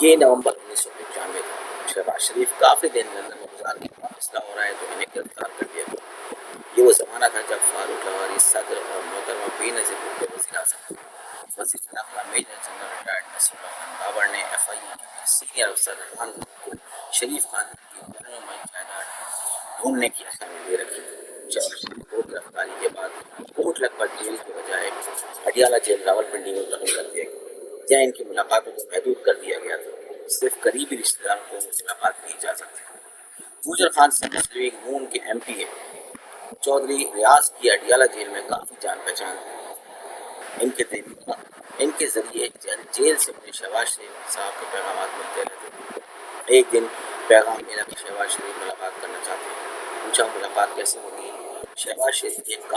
یہ نومبر 1995 تھا۔ شہباز شریف کافی دن لندن میں گزار کے فیصلہ ہو رہا ہے تو انہیں گرفتار کر دیا گیا۔ یہ وہ زمانہ تھا جب فاروق لواری صدر اور محترمہ بینظیر بھٹو وزیر اعظم تھے۔ وزیر داخلہ میجر جنرل ریٹائرڈ نصیر اللہ خان بابر نے ایف آئی اے کے سینئر افسر خان کو شریف خاندان کی غیرنمائی جائیداد ڈھونڈنے کی اسامی دے رکھی تھی۔ شہباز شریف کو گرفتاری کے بعد کوٹ لکھپت جیل کے بجائے اڈیالہ جیل راولپنڈی منتقل کر دیا گیا، جہاں ان کی ملاقاتوں کو محدود کر دیا گیا تھا۔ صرف قریبی رشتہ داروں کو ملاقات کی اجازت تھی۔ گوجر خان سندھ لیگ نون کے ایم پی اے چودھری ریاض کی اڈیالہ جیل میں کافی جان پہچان تھی۔ ان کے ذریعے جیل سے مجھے شہباز شریف صاحب کے پیغامات ملتے رہتے۔ ایک دن پیغام ملا کہ شہباز شریف ملاقات کرنا چاہتے ہیں۔ پوچھا ملاقات کیسے ہوگی؟ شہباز شریف ایک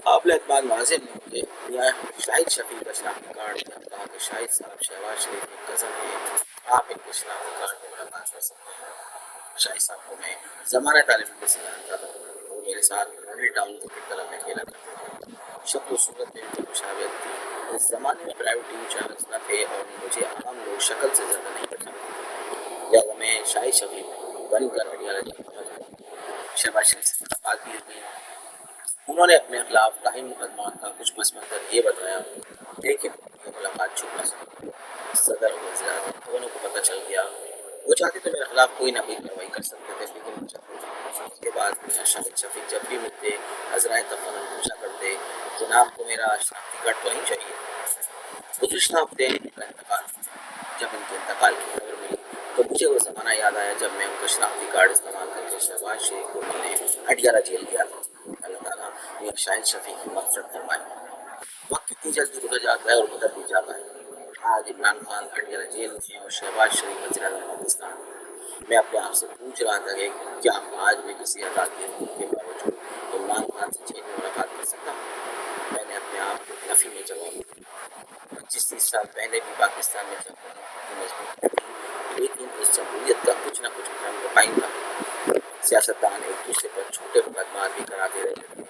قابل اعتماد ناظر نے مجھے دیا شاہد شفیع کا شناختی کارڈ دیا، کہا کہ شاہد صاحب شہباز شریف کے کزن ہیں، آپ ان کے شناختی کارڈ میں ملاقات کر سکتے ہیں۔ شاہد صاحب کو میں زمانہ طالب علم سے جانتا تھا، وہ میرے ساتھ رنی ٹاؤن کرکٹ کلب میں کھیلا کرتے تھے۔ شکل و صورت میں ان کی مشابہت تھی۔ اس زمانے میں پرائیویٹ ٹی وی چینلز نہ تھے اور مجھے عام لوگ شکل سے زیادہ نہیں پہچانتے، لہٰذا میں شاہد شفیع بن کر اڈیالہ جیل پہنچ گیا۔ شہباز شریف سے ملاقات بھی ہوئی۔ انہوں نے اپنے خلاف قائم مقدمات کا کچھ پس منظر یہ بتایا، لیکن یہ ملاقات چھپ نہ سکی۔ صدر اور وزیر اعظم دونوں کو پتہ چل گیا۔ وہ چاہتے تو میرے خلاف کوئی نہ کوئی کارروائی کر سکتے تھے، لیکن وہ چاہتے تھے۔ اس کے بعد میاں شاہد شفیع جب بھی ملتے عذرائے تفنن پوچھا کرتے، جناب کو میرا شناختی کارڈ تو نہیں چاہیے؟ گزشتہ ہفتے جب ان کے انتقال کی خبر ملی تو مجھے وہ زمانہ یاد آیا جب میں ان کا شناختی کارڈ استعمال کر کے شہباز شریف کو ملنے اڈیالہ جیل گیا تھا۔ اللہ تعالیٰ میاں شاہد شفیع کی مغفرت فرمائے۔ وقت کتنی جلدی گزر جاتا ہے اور بدل بھی جاتا ہے۔ آج عمران خان اڈیالہ جیل میں اور شہباز شریف وزیر اعظم پاکستان۔ میں اپنے آپ سے پوچھ رہا تھا کہ کیا آج بھی کسی عدالتی حکم کے باوجود عمران خان سے جیل میں ملاقات کر سکتا ہوں؟ میں نے اپنے آپ کو نفی میں جواب دیا۔ 25-30 سال پہلے بھی پاکستان میں جمہوریت مضبوط تھی، لیکن اس جمہوریت کا کچھ نہ کچھ بھرم تو قائم تھا۔ سیاستدان ایک دوسرے پر چھوٹے مقدمات بھی کراتے رہتے تھے،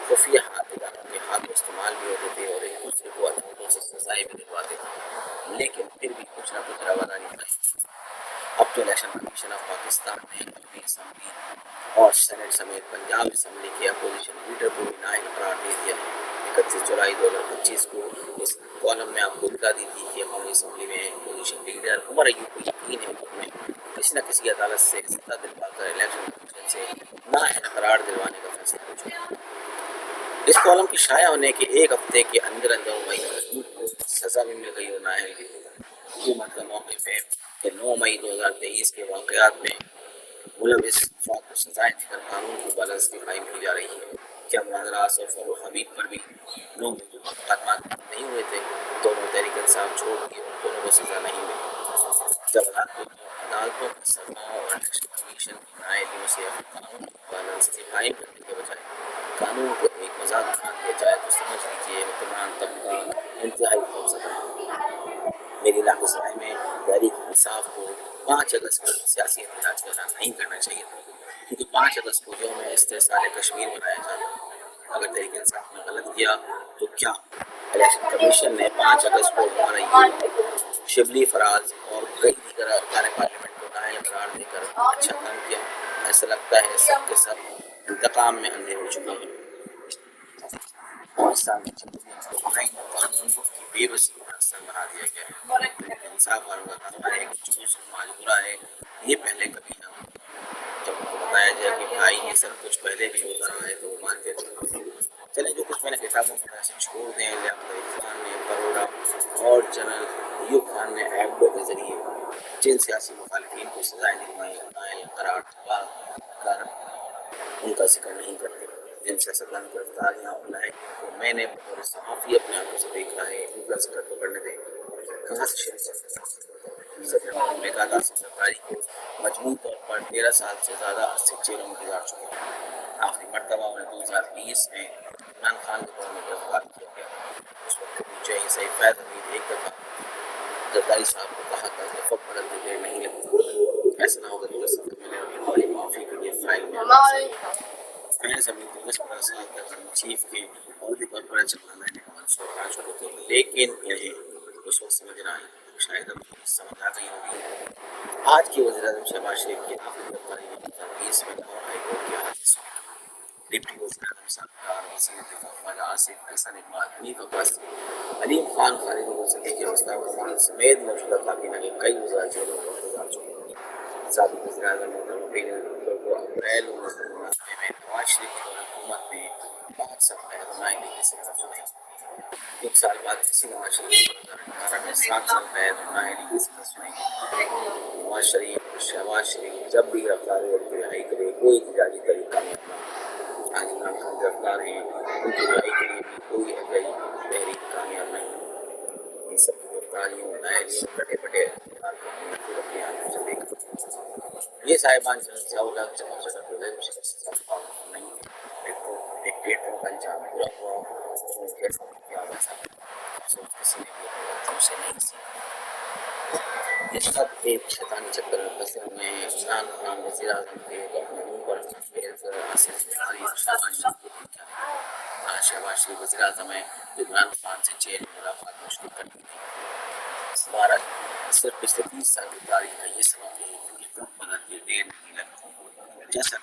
خفیہ اداروں کے ہاتھوں استعمال بھی ہوتے تھے اور ایک دوسرے کو عدالتوں سے سزائیں بھی دلواتے تھے، لیکن پھر بھی کچھ نہ کچھ رواداری رہی۔ اب تو الیکشن کمیشن آف پاکستان نے اپنی اسمبلی اور سینٹ سمیت پنجاب اسمبلی کے اپوزیشن لیڈر کو بھی نااہل قرار دے دیا۔ 31 جولائی 2025 کو اس کالم میں آپ کو بتا دی تھی کہ قومی اسمبلی میں اپوزیشن لیڈر عمر ایوب کو یقین ہے کہ انہیں کسی نہ کسی عدالت سے سزا دلوا کر الیکشن کمیشن سے نااہل قرار دلوانے کا فیصلہ ہو چکا ہے۔ اس کالم کے شائع ہونے کے ایک ہفتے کے اندر عمر ایوب کو سزا بھی مل گئی اور نااہل بھی ہو گئی۔ حکومت کا موقف ہے کہ 9 مئی 2023 کے واقعات میں ملوث افراد کو سزائیں دے کر قانون کی بالادستی قائم کی جا رہی ہے۔ کیا معاذ راز اور فاروق حبیب پر بھی 9 مئی کو مقدمات نہیں ہوئے تھے؟ دونوں تحریک انصاف چھوڑ دی اور دونوں کو سزا نہیں ملی۔ جب عدالتوں کی سزاؤں اور الیکشن کمیشن کی نااہلیوں سے قانون کی بالادستی قائم کرنے کے بجائے قانون کو ایک مذاق بنا دیا جائے تو سمجھ لیجیے حکمران طبقہ انتہائی خوفزدہ ہے۔ میری ناقص رائے میں تحریک انصاف کو 5 اگست کو سیاسی احتجاج کا اعلان نہیں کرنا چاہیے تھا، کیونکہ 5 اگست کو یوم استحصال کشمیر منایا جاتا ہے۔ اگر تحریک انصاف نے غلط کیا تو کیا الیکشن کمیشن نے 5 اگست کو عمر ایوب، شبلی فراز اور کئی دیگر ارکان پارلیمنٹ کو نااہل قرار دے کر اچھا کام کیا؟ ایسا لگتا ہے سب کے سب انتقام میں اندھے ہو چکے ہیں۔ پاکستان میں جمہوریت کو آئین اور قانون کی بے بسی کا اثر بنا دیا گیا ہے۔ تحریک انصاف والوں کا دعویٰ ہے کہ جو سماج برا ہے یہ پہلے کبھی نہ ہوا۔ جب ان کو بتایا جائے کہ بھائی یہ سب کچھ پہلے بھی ہوتا رہا ہے تو وہ مانتے نہیں۔ چلیں جو کچھ میں نے کتابوں میں پڑھا سے چھوڑ دیں۔ لیاقت علی خان نے بروڑا اور جنرل ایوب خان نے ایبڈو کے ذریعے جن سیاسی مخالفین کو سزائیں دلوائیں نااہل قرار دلوا کر ان کا ذکر نہیں کرتے۔ جن سیاستدان گرفتاریاں اور لائحوں کو میں نے بطور صحافی اپنے آنکھوں سے دیکھا ہے ان کا ذکر تو کرنے دیں۔ کہاں سے شروع کرتے ہیں؟ صدر مملکت آصف زرداری کو مجموعی طور پر 13 سال سے زیادہ عرصے جیلوں میں گزار چکے ہیں۔ آخری مرتبہ انہیں 2020 میں عمران خان کے دور میں گرفتار کیا گیا تھا۔ اس وقت مجھے سعید فیض حمید ایک دفعہ زرداری صاحب کو کہا تھا کہ وقت بدلتے دیر نہیں لگتی، ایسا نہ ہوگا تو میں نے ہماری معافی کے لیے فائل میں فیض حمید کو 10-15 سال تک آرمی چیف کے عہدے پر پڑا چلانا ہے منصور راج ہوتے، لیکن انہیں اس وقت سمجھ نہ آئی۔ شاید اب سمجھ آ گئی ہوگی۔ آج کی وزیر اعظم شہباز شریف کی آخری گرفتاری 2020 میں لاہور ہائی کورٹ کے حادثے سے ڈپٹی وزیر اعظم سابقہ وزیر دفاع خواجہ آصف احسن اقبال حنیف عباس علیم خان خالد صدیقی کے مستقبل سمیت موجودہ کابینہ کے کئی وزراء جیلوں میں گزار چکے ہیں۔ سابق وزیر اعظم محترمہ بینظیر بھٹو کو اپریل 1999 میں نواز شریف کی دور حکومت میں 5 سفیر نمائندگی کی سزا سنائی۔ ایک سال بعد اسی نواز شریف کو 2018 میں 7 سال قید اور نااہلی کی سزا سنائی گئی۔ نواز شریف اور شہباز شریف جب بھی گرفتار ہوئے ان کی رہائی کے لیے کوئی احتجاجی طریقہ کامیاب نہ ہوا۔ آج عمران خان گرفتار ہیں، ان کی رہائی کے لیے بھی کوئی احتجاجی تحریک کامیاب نہیں ہوئی۔ ان سب کی گرفتاریوں، نااہلیوں، کٹے پٹے اقتدار کو ہم نے خود اپنی آنکھوں سے دیکھا۔ یہ صاحبان ضیاء الحق جمال صدر غیر سزا نہیں تھے، ڈکٹیٹروں کا انجام برا ہوا اور ان کے کیا ویسا افسوس کسی نے بھی اپنے غلطیوں سے نہیں سیکھا۔ یہ سب ایک شیطانی چکر میں پھنسے ہوئے ہیں۔ عمران خان وزیر اعظم کے اپنے منہ پر آصف اقبال اور شہباز شریف کو کیا ہے؟ آج شہباز شریف وزیر اعظم ہیں، عمران خان سے جیل میں ملاقات مشکل کر دی گئی۔ بھارت صرف پچھلے 30 سال کی تاریخ کا یہ سبب ہے کہ حکومت بدلتی دیر نہیں لگتی۔ جیسا